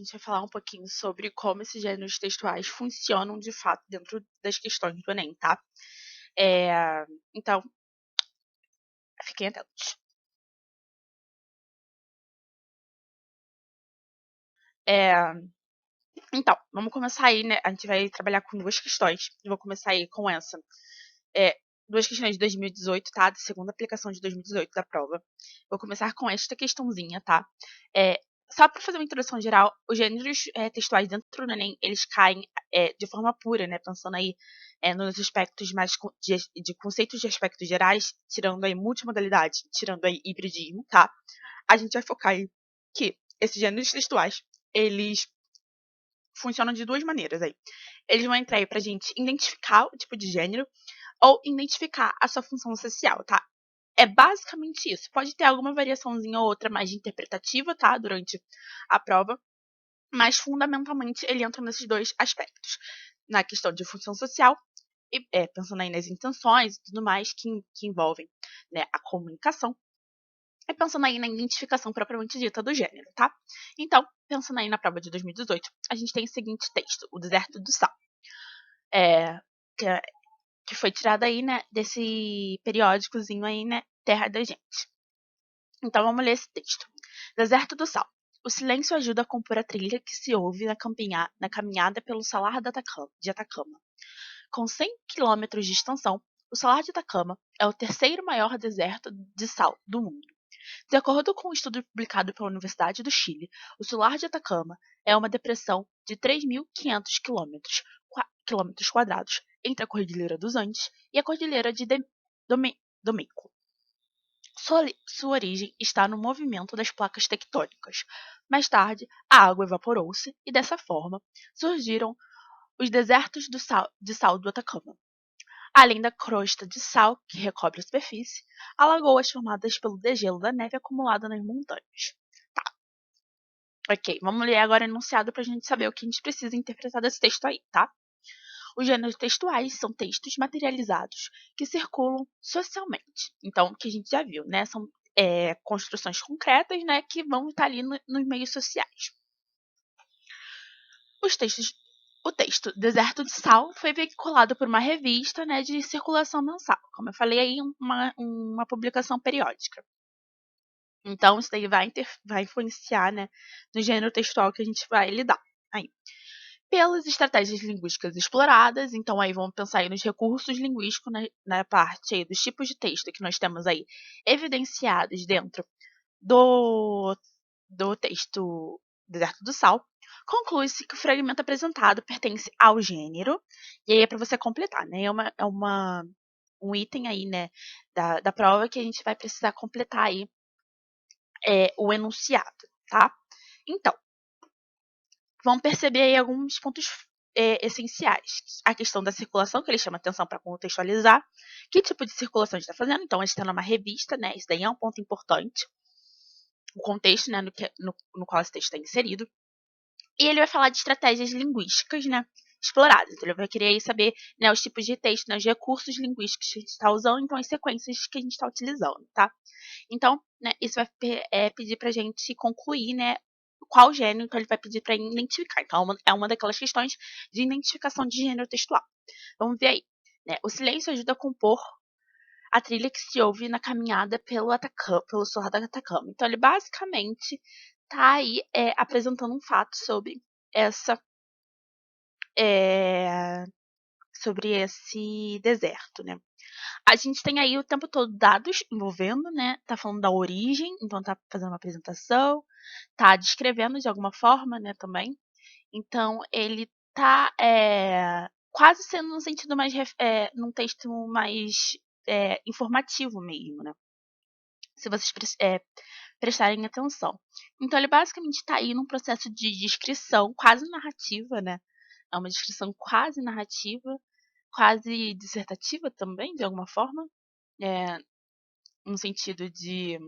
gente vai falar um pouquinho sobre como esses gêneros textuais funcionam de fato dentro das questões do Enem, tá? Então, fiquem atentos. Então, vamos começar aí, né? A gente vai trabalhar com duas questões. Eu vou começar aí com essa. Duas questões de 2018, tá? Da segunda aplicação de 2018 da prova. Vou começar com esta questãozinha, tá? Só para fazer uma introdução geral, os gêneros textuais dentro do Enem, eles caem de forma pura, né? Pensando aí nos aspectos mais de conceitos de aspectos gerais, tirando aí multimodalidade, tirando aí hibridismo, tá? A gente vai focar aí que esses gêneros textuais, eles funcionam de duas maneiras aí. Eles vão entrar aí pra gente identificar o tipo de gênero ou identificar a sua função social, tá? É basicamente isso. Pode ter alguma variaçãozinha ou outra mais interpretativa, tá? Durante a prova, mas fundamentalmente ele entra nesses dois aspectos. Na questão de função social, e pensando aí nas intenções e tudo mais que envolvem, né, a comunicação, e pensando aí na identificação propriamente dita do gênero, tá? Então, pensando aí na prova de 2018, a gente tem o seguinte texto, O Deserto do Sal, que, que foi tirado aí, né, desse periódicozinho aí, né, Terra da Gente. Então, vamos ler esse texto. Deserto do Sal. O silêncio ajuda a compor a trilha que se ouve na caminhada pelo Salar de Atacama. Com 100 quilômetros de extensão, o Salar de Atacama é o terceiro maior deserto de sal do mundo. De acordo com um estudo publicado pela Universidade do Chile, o Salar de Atacama é uma depressão de 3.500 quilômetros quadrados entre a Cordilheira dos Andes e a Cordilheira de Domeico. Sua origem está no movimento das placas tectônicas. Mais tarde, a água evaporou-se e, dessa forma, surgiram os desertos de sal do Atacama. Além da crosta de sal que recobre a superfície, há lagoas formadas pelo degelo da neve acumulada nas montanhas. Tá, ok. Vamos ler agora o enunciado para a gente saber o que a gente precisa interpretar desse texto aí, tá? Os gêneros textuais são textos materializados que circulam socialmente. Então, o que a gente já viu, né? São construções concretas, né, que vão estar ali nos meios sociais. O texto Deserto de Sal foi veiculado por uma revista, né, de circulação mensal. Como eu falei aí, uma publicação periódica. Então, isso daí vai influenciar, né, no gênero textual que a gente vai lidar. Aí. Pelas estratégias linguísticas exploradas, então aí vamos pensar aí nos recursos linguísticos na parte aí dos tipos de texto que nós temos aí evidenciados dentro do texto Deserto do Sal, conclui-se que o fragmento apresentado pertence ao gênero, e aí é para você completar, né? Um item aí, né, da prova que a gente vai precisar completar aí o enunciado, tá? Então, vamos perceber aí alguns pontos essenciais. A questão da circulação, que ele chama atenção para contextualizar. Que tipo de circulação a gente está fazendo? Então, a gente está numa revista, né? Isso daí é um ponto importante. O contexto, né, no qual esse texto está inserido. E ele vai falar de estratégias linguísticas, né, exploradas. Então, ele vai querer aí saber, né, os tipos de texto, né, os recursos linguísticos que a gente está usando, então as sequências que a gente está utilizando, tá? Então, né, isso vai pedir para a gente concluir, né, qual gênero, então ele vai pedir para identificar. Então, é uma daquelas questões de identificação de gênero textual. Vamos ver aí. Né? O silêncio ajuda a compor a trilha que se ouve na caminhada pelo Salar do Atacama. Então, ele basicamente está aí apresentando um fato sobre essa sobre esse deserto, né? A gente tem aí o tempo todo dados envolvendo, né? Tá falando da origem, então tá fazendo uma apresentação, tá descrevendo de alguma forma, né, também. Então, ele tá quase sendo num sentido mais, num texto mais informativo mesmo, né? Se vocês prestarem atenção. Então, ele basicamente está aí num processo de descrição quase narrativa, né? É uma descrição quase narrativa, quase dissertativa também, de alguma forma, no sentido de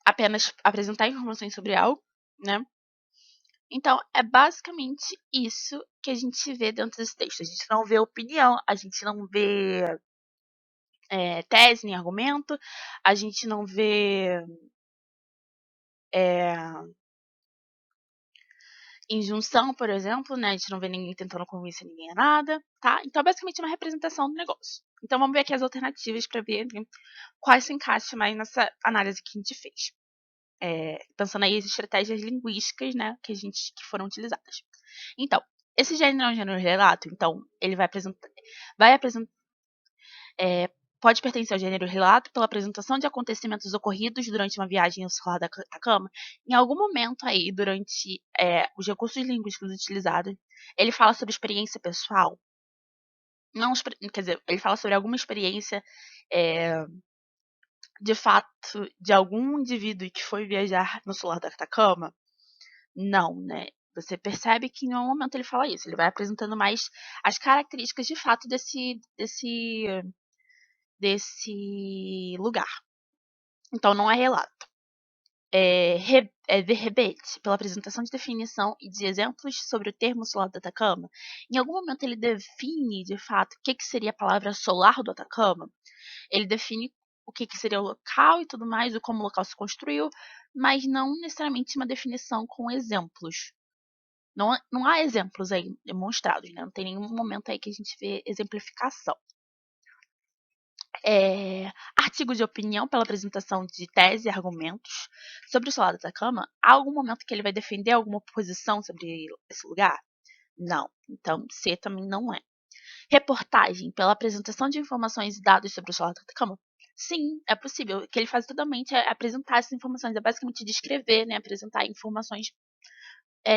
apenas apresentar informações sobre algo, né? Então, é basicamente isso que a gente vê dentro desse texto. A gente não vê opinião, a gente não vê tese nem argumento, a gente não vê Injunção, por exemplo, né? A gente não vê ninguém tentando convencer ninguém a nada, tá? Então, basicamente, é uma representação do negócio. Então, vamos ver aqui as alternativas para ver quais se encaixam mais nessa análise que a gente fez. Pensando aí as estratégias linguísticas, né, que foram utilizadas. Então, esse gênero é um gênero relato, então ele pode pertencer ao gênero relato pela apresentação de acontecimentos ocorridos durante uma viagem ao solar da Atacama. Em algum momento aí, durante os recursos linguísticos utilizados, ele fala sobre experiência pessoal. Não, quer dizer, ele fala sobre alguma experiência de fato de algum indivíduo que foi viajar no solar da Atacama. Não, né? Você percebe que em nenhum momento ele fala isso. Ele vai apresentando mais as características de fato desse lugar. Então, não é relato. Verbete, pela apresentação de definição e de exemplos sobre o termo solar do Atacama. Em algum momento ele define, de fato, o que seria a palavra solar do Atacama. Ele define o que seria o local e tudo mais, como o local se construiu, mas não necessariamente uma definição com exemplos. Não há exemplos aí demonstrados, né? Não tem nenhum momento aí que a gente vê exemplificação. Artigo de opinião pela apresentação de tese e argumentos sobre o solar do Atacama. Há algum momento que ele vai defender alguma posição sobre esse lugar? Não. Então, C também não é. Reportagem pela apresentação de informações e dados sobre o solar do Atacama? Sim, é possível. O que ele faz totalmente é apresentar essas informações, é basicamente descrever, né? Apresentar informações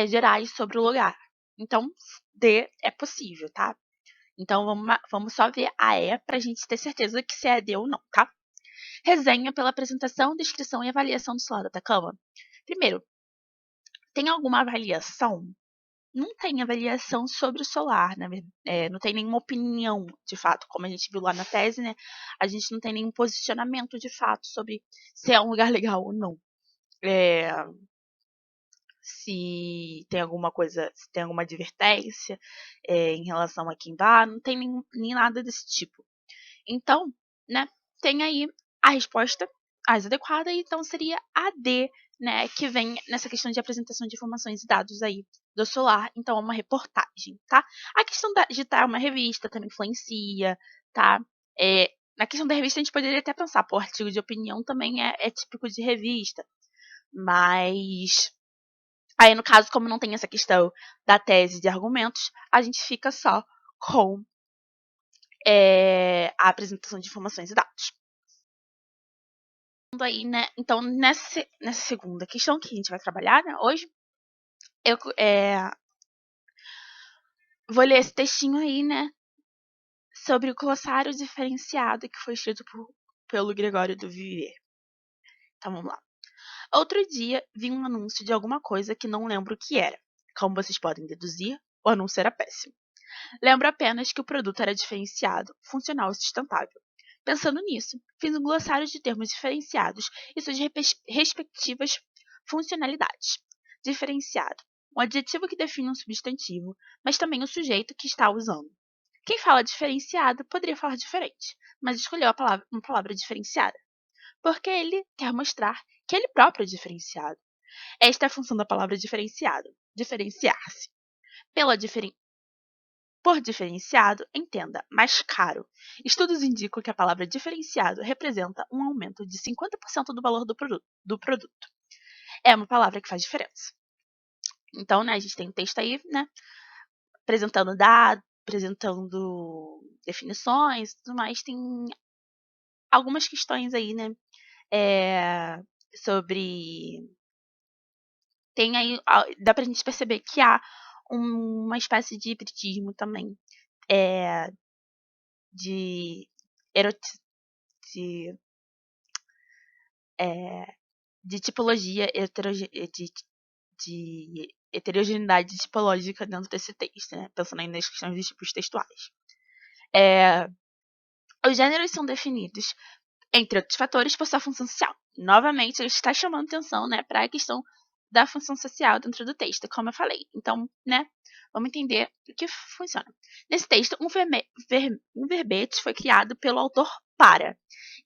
gerais sobre o lugar. Então, D é possível, tá? Então, vamos só ver a E pra gente ter certeza que se é D ou não, tá? Resenha pela apresentação, descrição e avaliação do solar do Atacama. Primeiro, tem alguma avaliação? Não tem avaliação sobre o solar, né? Não tem nenhuma opinião, de fato, como a gente viu lá na tese, né? A gente não tem nenhum posicionamento, de fato, sobre se é um lugar legal ou não. Se tem alguma coisa, se tem alguma advertência em relação a quem vá, não tem nem nada desse tipo. Então, né, tem aí a resposta mais adequada, então seria a D, né, que vem nessa questão de apresentação de informações e dados aí do solar, então é uma reportagem, tá? A questão de estar uma revista também influencia, tá? Na questão da revista a gente poderia até pensar, pô, artigo de opinião também é típico de revista, mas aí, no caso, como não tem essa questão da tese de argumentos, a gente fica só com a apresentação de informações e dados. Aí, né, então, nessa segunda questão que a gente vai trabalhar, né, hoje, eu vou ler esse textinho aí, né, sobre o glossário diferenciado que foi escrito pelo Gregório do Vivier. Então, vamos lá. Outro dia, vi um anúncio de alguma coisa que não lembro o que era. Como vocês podem deduzir, o anúncio era péssimo. Lembro apenas que o produto era diferenciado, funcional e sustentável. Pensando nisso, fiz um glossário de termos diferenciados e suas respectivas funcionalidades. Diferenciado, um adjetivo que define um substantivo, mas também o sujeito que está usando. Quem fala diferenciado poderia falar diferente, mas escolheu uma palavra diferenciada, porque ele quer mostrar que ele próprio é diferenciado. Esta é a função da palavra diferenciado, diferenciar-se. Por diferenciado, entenda, mais caro. Estudos indicam que a palavra diferenciado representa um aumento de 50% do valor do produto. É uma palavra que faz diferença. Então, né, a gente tem um texto aí, né, apresentando dados, apresentando definições e tudo mais. Tem algumas questões aí, né, sobre... Tem aí, dá pra gente perceber que há uma espécie de hibridismo também. De de, de tipologia de heterogeneidade tipológica dentro desse texto, né? Pensando aí nas questões dos tipos textuais. Os gêneros são definidos, entre outros fatores, por sua função social. Novamente, ele está chamando atenção, né, para a questão da função social dentro do texto, como eu falei. Então, né, vamos entender o que funciona. Nesse texto, um verbete foi criado pelo autor para.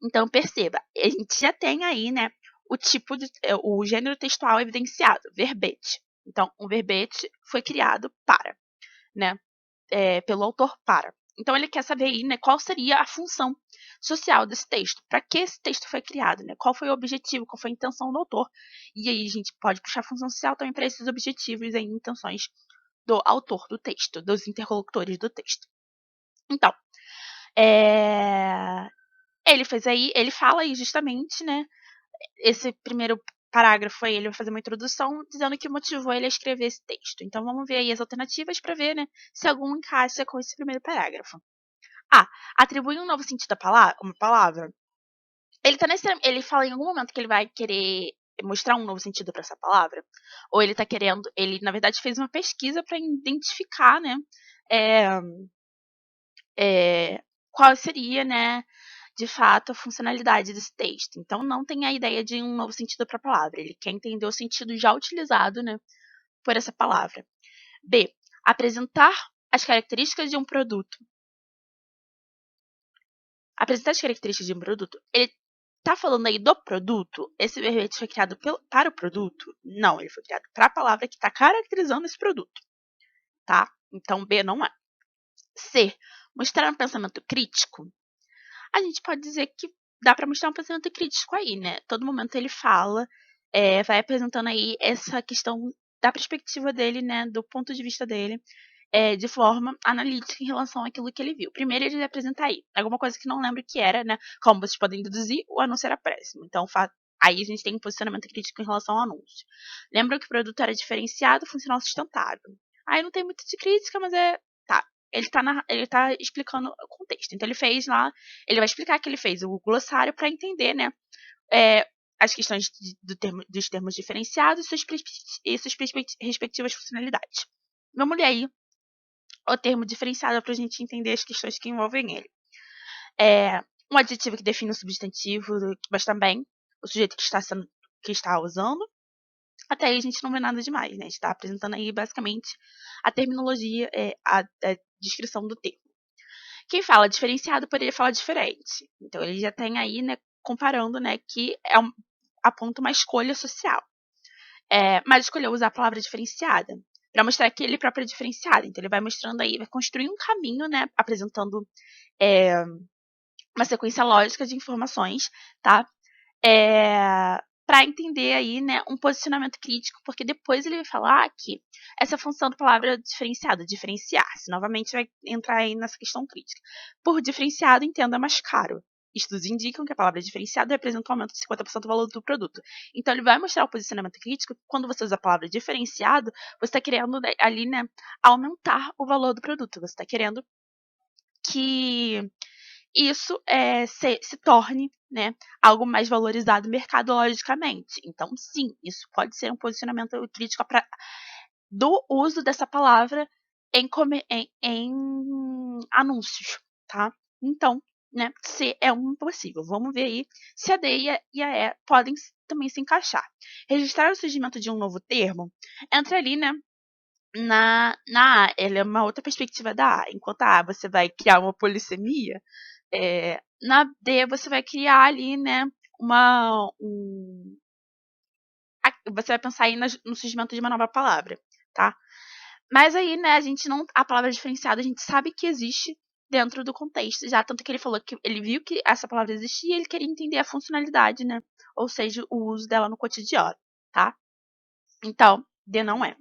Então, perceba, a gente já tem aí, né, o gênero textual evidenciado, verbete. Então, um verbete foi criado para, né, pelo autor para. Então, ele quer saber aí, né, qual seria a função social desse texto, para que esse texto foi criado, né, qual foi o objetivo, qual foi a intenção do autor. E aí a gente pode puxar a função social também para esses objetivos e intenções do autor do texto, dos interlocutores do texto. Então, ele fala aí justamente, né, esse primeiro parágrafo aí, ele vai fazer uma introdução dizendo que motivou ele a escrever esse texto. Então, vamos ver aí as alternativas para ver, né, se algum encaixa com esse primeiro parágrafo. A. Atribui um novo sentido a uma palavra. Ele fala em algum momento que ele vai querer mostrar um novo sentido para essa palavra, ou ele tá querendo, ele na verdade fez uma pesquisa para identificar, né, é, qual seria, né, de fato, a funcionalidade desse texto. Então, não tem a ideia de um novo sentido para a palavra. Ele quer entender o sentido já utilizado, né, por essa palavra. B. Apresentar as características de um produto. Apresentar as características de um produto. Ele tá falando aí do produto? Esse verbete foi criado para o produto? Não, ele foi criado para a palavra que está caracterizando esse produto. Tá? Então, B não é. C. Mostrar um pensamento crítico. A gente pode dizer que dá para mostrar um pensamento crítico aí, né? Todo momento ele fala, vai apresentando aí essa questão da perspectiva dele, né? Do ponto de vista dele, de forma analítica em relação àquilo que ele viu. Primeiro ele apresenta aí alguma coisa que não lembro o que era, né? Como vocês podem deduzir, o anúncio era péssimo. Então, aí a gente tem um posicionamento crítico em relação ao anúncio. Lembra que o produto era diferenciado, funcional, sustentável. Aí não tem muito de crítica, mas tá. Ele tá explicando o contexto. Então ele vai explicar que ele fez o glossário para entender, né, as questões dos termos diferenciados e suas respectivas funcionalidades. Vamos ler aí o termo diferenciado para a gente entender as questões que envolvem ele. Um adjetivo que define o substantivo, mas também o sujeito que está usando. Até aí a gente não vê nada demais, né? A gente está apresentando aí basicamente a terminologia, a descrição do termo. Quem fala diferenciado poderia falar diferente. Então ele já tem aí, né, comparando, né, que aponta uma escolha social. Mas escolheu usar a palavra diferenciada para mostrar que ele próprio é diferenciado. Então ele vai mostrando aí, vai construir um caminho, né, apresentando uma sequência lógica de informações, tá? Para entender aí, né, um posicionamento crítico, porque depois ele vai falar que essa função da palavra diferenciada, diferenciar-se, novamente vai entrar aí nessa questão crítica. Por diferenciado, entenda mais caro. Estudos indicam que a palavra diferenciado representa um aumento de 50% do valor do produto. Então, ele vai mostrar o posicionamento crítico. Quando você usa a palavra diferenciado, você está querendo ali, né, aumentar o valor do produto. Você está querendo que isso se torne, né, algo mais valorizado mercadologicamente. Então, sim, isso pode ser um posicionamento crítico do uso dessa palavra em anúncios, tá? Então, né, C é um possível. Vamos ver aí se a D e a E podem também se encaixar. Registrar o surgimento de um novo termo entra ali, né, na A. Ela é uma outra perspectiva da A. Enquanto a A você vai criar uma polissemia, na D você vai criar ali, né, você vai pensar aí no surgimento de uma nova palavra, tá? Mas aí, né, a palavra diferenciada, a gente sabe que existe dentro do contexto, já tanto que ele falou que ele viu que essa palavra existia e ele queria entender a funcionalidade, né? Ou seja, o uso dela no cotidiano, tá? Então, D não é.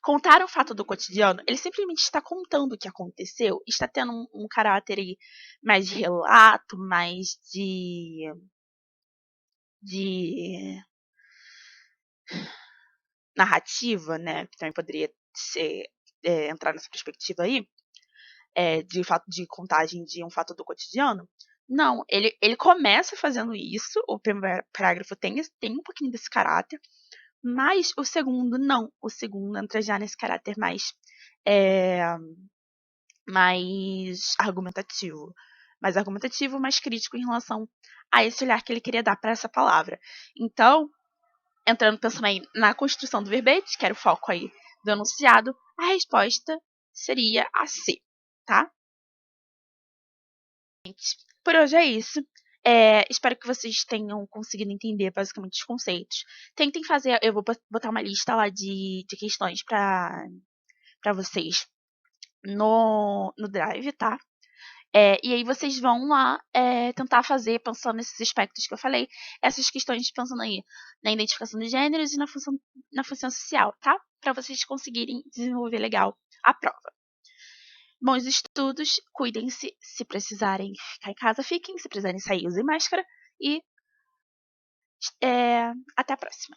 Contar um fato do cotidiano, ele simplesmente está contando o que aconteceu, está tendo um caráter aí mais de relato, mais de narrativa, né? Que também poderia entrar nessa perspectiva aí, de fato de contagem de um fato do cotidiano. Não, ele começa fazendo isso, o primeiro parágrafo tem um pouquinho desse caráter, mas o segundo não. O segundo entra já nesse caráter mais argumentativo. Mais crítico em relação a esse olhar que ele queria dar para essa palavra. Então, pensando aí na construção do verbete, que era o foco aí do enunciado, a resposta seria a C, tá? Por hoje é isso. Espero que vocês tenham conseguido entender basicamente os conceitos. Tentem fazer, eu vou botar uma lista lá de questões para vocês no Drive, tá? E aí vocês vão lá tentar fazer, pensando nesses aspectos que eu falei, essas questões pensando aí na identificação de gêneros e na função social, tá? Para vocês conseguirem desenvolver legal a prova. Bons estudos, cuidem-se, se precisarem ficar em casa, fiquem, se precisarem sair, usem máscara e até a próxima.